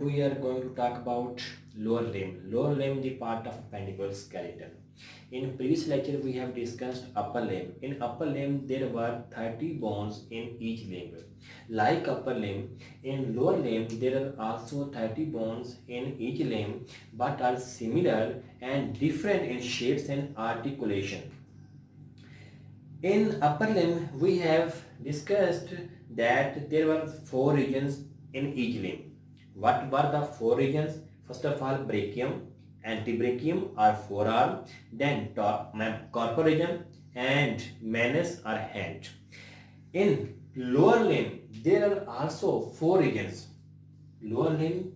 We are going to talk about lower limb. Lower limb, the part of appendicular skeleton. In previous lecture, we have discussed upper limb. In upper limb, there were 30 bones in each limb. Like upper limb, in lower limb, there are also 30 bones in each limb, but are similar and different in shapes and articulation. In upper limb, we have discussed that there were four regions in each limb. What were the four regions? First of all, brachium, antebrachium or forearm, then corpus region and manus or hand. In lower limb, there are also four regions. Lower limb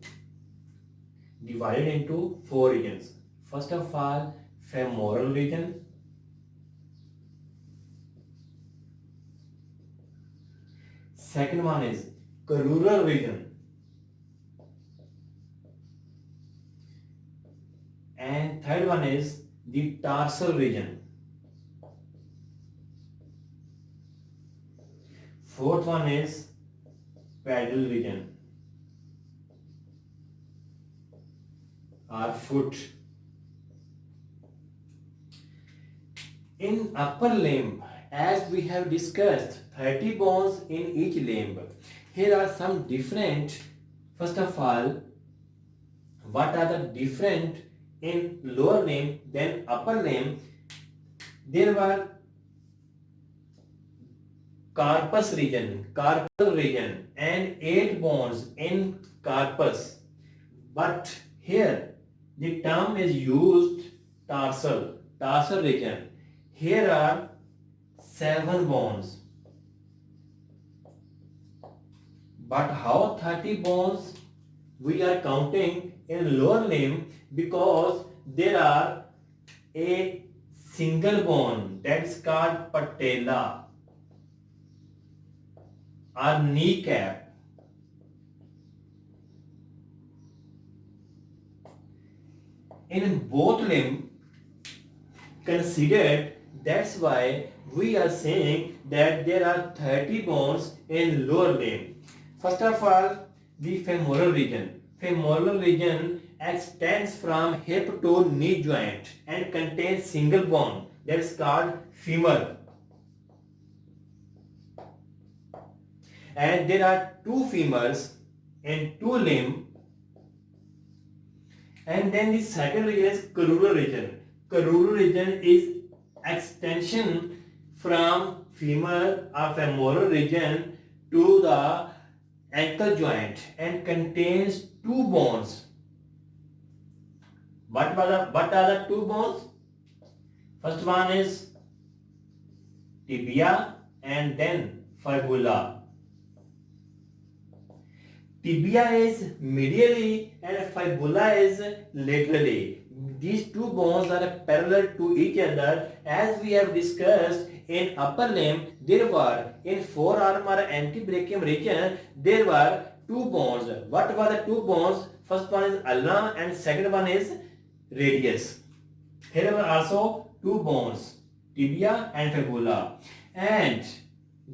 divided into four regions. First of all, femoral region. Second one is crural region. And third one is the tarsal region. Fourth one is pedal region or foot. In upper limb, as we have discussed, 30 bones in each limb. Here are some different. First of all, what are the different in lower limb than upper limb? There were corpus region, carpal region, and 8 bones in corpus. But here the term is used tarsal region. Here are 7 bones. But how 30 bones we are counting in lower limb? Because there are a single bone that is called patella or kneecap. In both limb considered, that's why we are saying that there are 30 bones in lower limb. First of all, the femoral region. Femoral region extends from hip to knee joint and contains single bone that is called femur. And there are 2 femurs in 2 limb. And then the second region is crural region. Crural region is extension from femur or femoral region to the ankle joint and contains 2 bones. What are the 2 bones? First one is tibia and then fibula. Tibia is medially and fibula is laterally. These 2 bones are parallel to each other. As we have discussed, in upper limb, there were in forearm or antebrachium region, there were 2 bones. What were the 2 bones? First one is ulna and second one is radius. Here were also 2 bones, tibia and fibula. And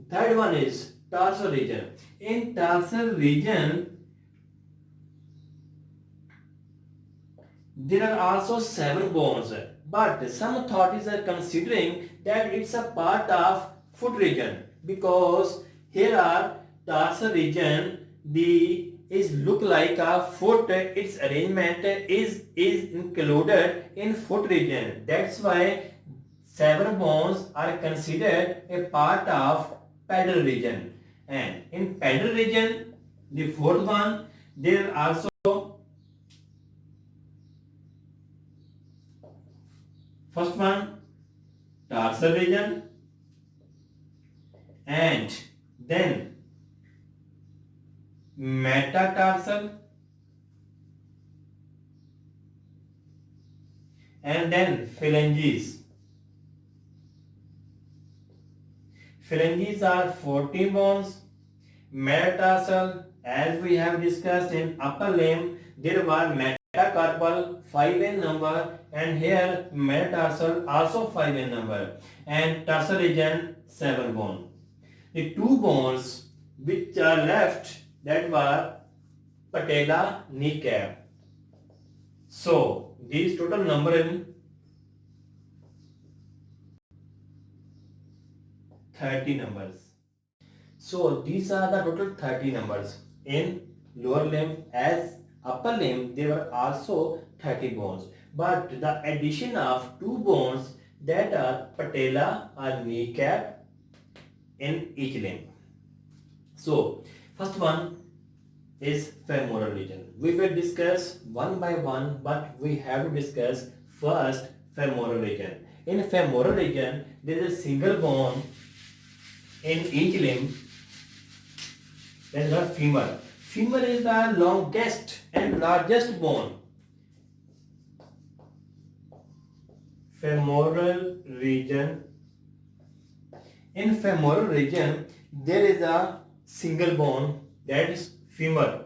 third one is tarsal region. In tarsal region, there are also 7 bones, but some authorities are considering that it's a part of foot region, because here are tarsal region, the is look like a foot, its arrangement is included in foot region. That's why 7 bones are considered a part of pedal region. And in pedal region, the fourth one, there are also first one tarsal region and then metatarsal and then phalanges. Phalanges are 14 bones. Metatarsal, as we have discussed in upper limb, there were metacarpal 5 in number, and here metatarsal also 5 in number, and tarsal region 7 bone. The 2 bones which are left, that were patella, kneecap. So these total number in 30 numbers. So these are the total 30 numbers. In lower limb as upper limb there were also 30 bones. But the addition of two bones that are patella or kneecap in each limb. So first one is femoral region. We will discuss one by one, but we have to discuss first femoral region. In femoral region, there is a single bone in each limb. That is the femur. Femur is the longest and largest bone. Femoral region. In femoral region, there is a single bone, that is femur.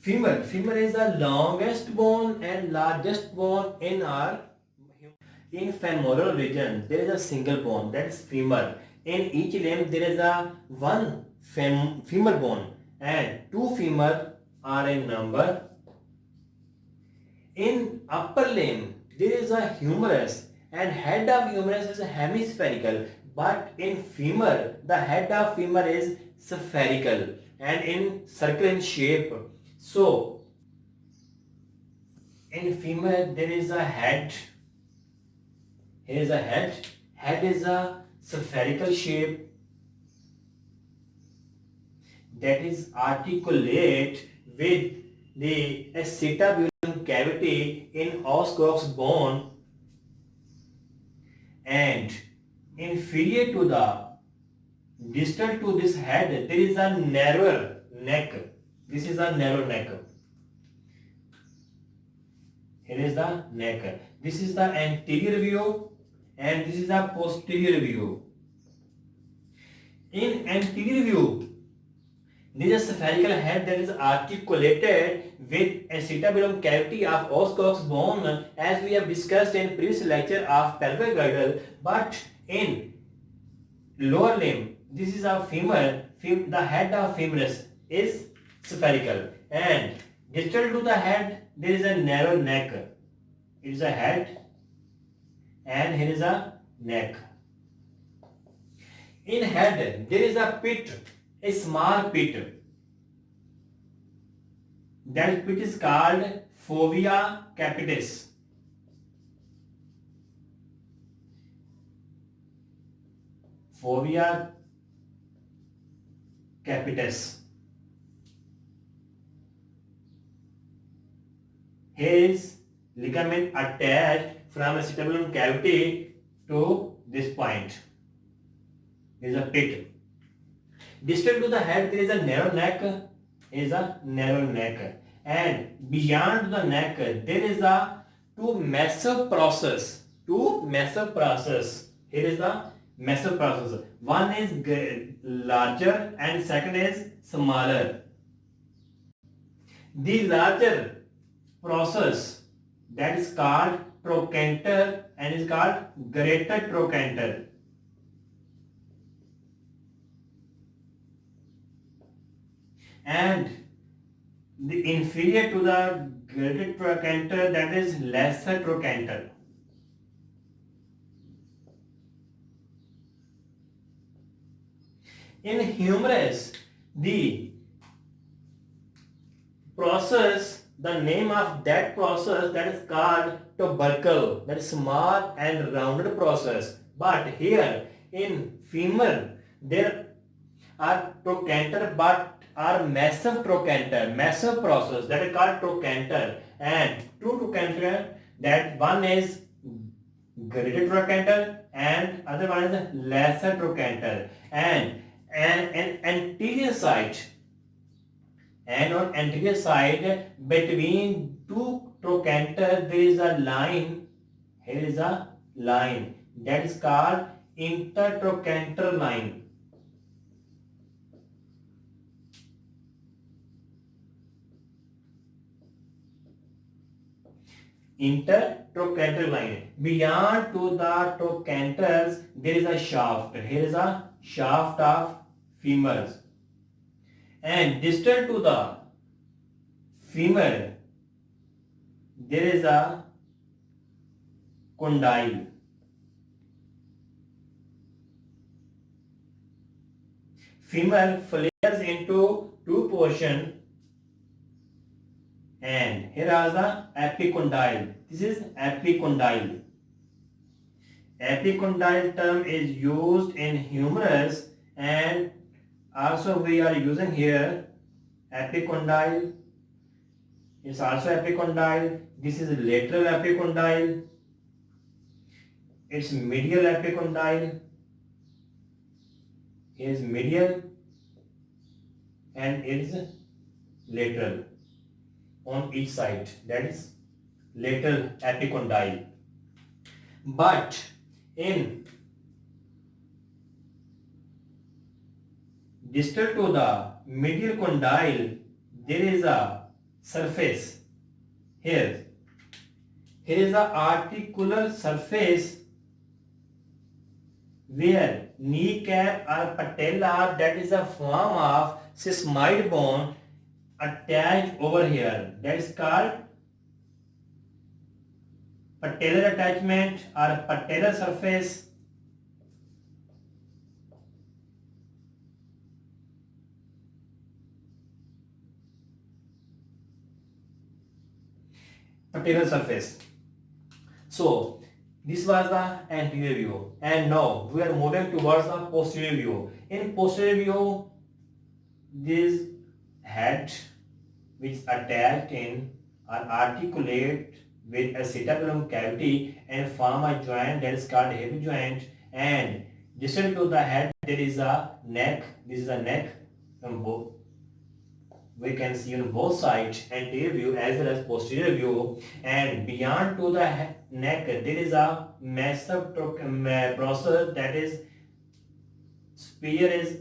Femur is the longest bone and largest bone in our in femoral region. There is a single bone, that is femur. In each limb there is a one femur bone and two femur are in number. In upper limb there is a humerus and head of humerus is hemispherical, but in femur the head of femur is spherical and in circle in shape. So in femur there is a head. Here is a head. Head is a spherical shape that is articulate with the acetabulum cavity in os cox bone, and inferior to the distal to this head there is a narrower neck. This is a narrow neck. Here is the neck. This is the anterior view and this is the posterior view. In anterior view, there is a spherical head that is articulated with acetabulum cavity of os cox bone, as we have discussed in previous lecture of pelvic girdle. But in lower limb, this is our femur. The head of femurus is spherical, and distal to the head there is a narrow neck. It is a head and here is a neck. In head there is a pit, a small pit. That pit is called fovea capitis. Fovea capitis. Here is ligament attached from acetabulum cavity to this point. There is a pit. Distal to the head there is a narrow neck. And beyond the neck there is a two massive process. Here is the massive process. One is larger and second is smaller. The larger process that is called trochanter and is called greater trochanter. And the inferior to the greater trochanter, that is lesser trochanter. In humerus, the process, the name of that process, that is called tubercle, that is small and rounded process. But here in femur there are trochanter but are massive process, that is called trochanter, and two trochanter, that one is greater trochanter and other one is lesser trochanter. And an anterior side, and on anterior side between two trochanter there is a line. Here is a line that is called intertrochanter line. Intertrochanter line. Beyond to the trochanters there is a shaft. Here is a shaft of femurs. and distal to the femur there is a condyle. Femur flares into two portions, and here are the epicondyle. This is epicondyle. Epicondyle term is used in humerus, and also we are using here epicondyle. It's also epicondyle. This is lateral epicondyle. It's medial epicondyle. Is medial and it's lateral on each side. That is lateral epicondyle. But in distal to the medial condyle there is a surface here. Here is a articular surface where kneecap or patella, that is a form of sesamoid bone, attached over here. That is called patellar attachment or patellar surface. Patellar surface. So this was the anterior view, and now we are moving towards the posterior view. In posterior view, this head which is attached in or articulate with acetabulum cavity and form a joint that is called hip joint, and distal to the head there is a neck. This is a neck. We can see on both sides, anterior view as well as posterior view, and beyond to the neck there is a massive process, that is superior is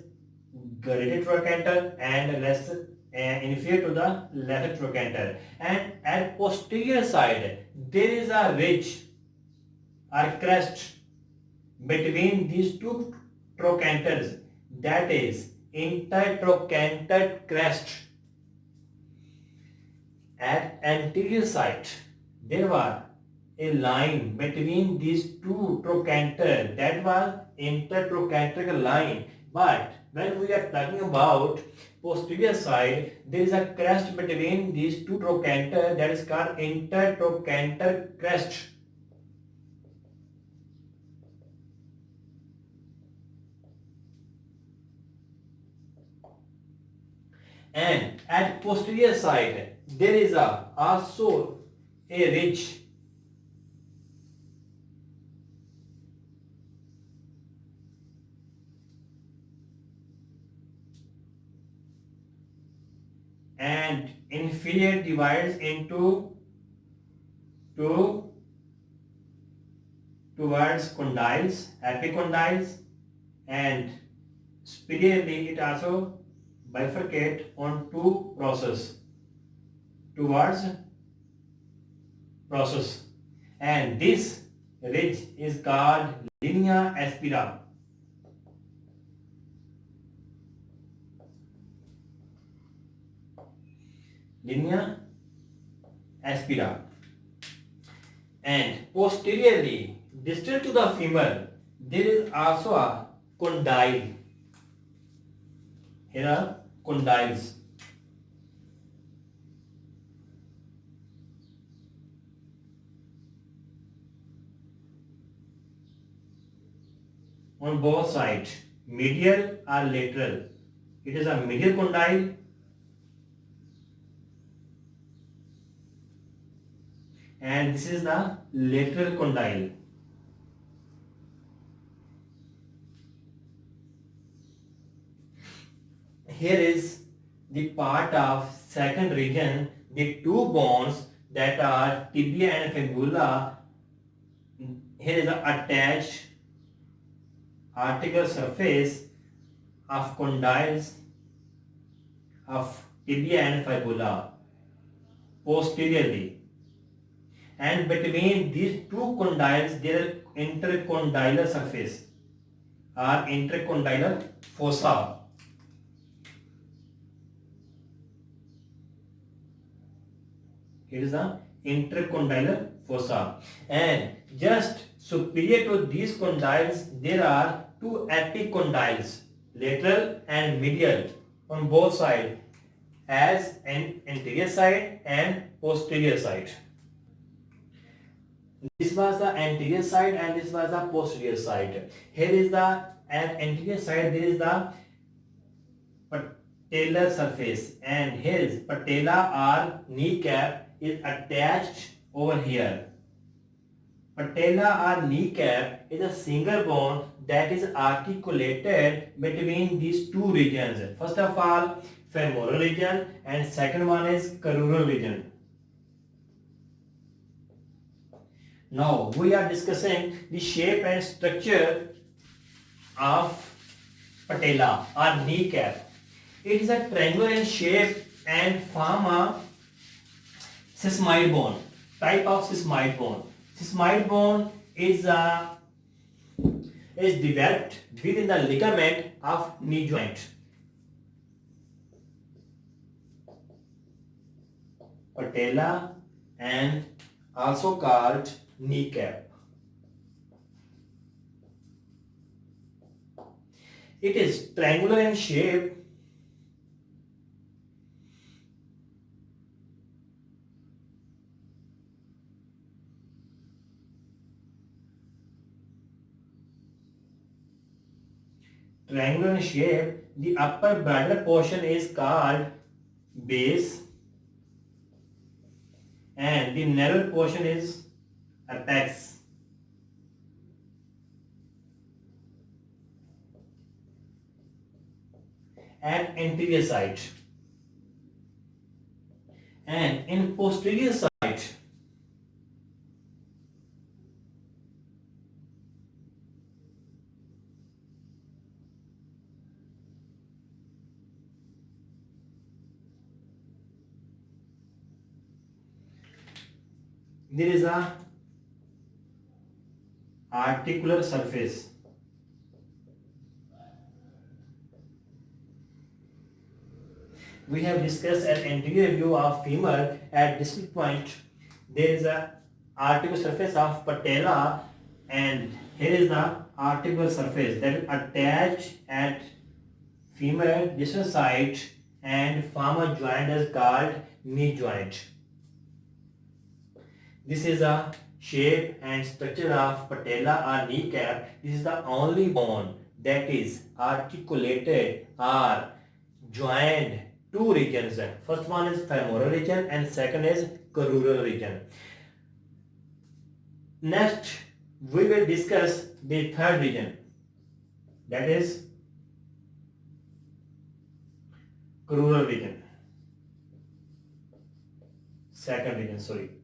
greater trochanter and less inferior to the lesser trochanter, and at posterior side there is a ridge or crest between these two trochanters, that is intertrochanter crest. At anterior side, there was a line between these two trochanters, that was intertrochanteric line. But when we are talking about posterior side, there is a crest between these two trochanters, that is called intertrochanter crest. And at posterior side there is also a ridge, and inferior divides into two towards condyles, epicondyles, and superiorly it also bifurcate on two process towards process, and this ridge is called linea aspera. Linea aspera. And posteriorly, distal to the femur, there is also a condyle. Here are condyles. On both sides, medial or lateral. It is a medial condyle, and this is the lateral condyle. Here is the part of second region, the two bones that are tibia and fibula. Here is the attached articular surface of condyles of tibia and fibula posteriorly, and between these two condyles there is intercondylar surface or intercondylar fossa. Here is the intercondylar fossa. And just superior to these condyles, there are two epicondyles, lateral and medial, on both sides, as an anterior side and posterior side. This was the anterior side and this was the posterior side. Here is the anterior side, there is the patellar surface, and his patella or kneecap is attached over here. Patella or kneecap is a single bone that is articulated between these two regions. First of all, femoral region, and second one is crural region. Now we are discussing the shape and structure of patella or kneecap. It is a triangular in shape and form a sesamoid bone, type of sesamoid bone. Sesamoid bone is developed within the ligament of knee joint. Patella and also called kneecap. It is triangular in shape The upper bladder portion is called base and the narrow portion is apex. At anterior side, and in posterior side, there is a articular surface. We have discussed an anterior view of femur. At this point, there is a articular surface of patella, and here is the articular surface that is attached at femur distal side and form a joint is called knee joint. This is a shape and structure of patella or kneecap. This is the only bone that is articulated or joined two regions. First one is femoral region and second is crural region. Next, we will discuss the third region, that is crural region. Second region, sorry.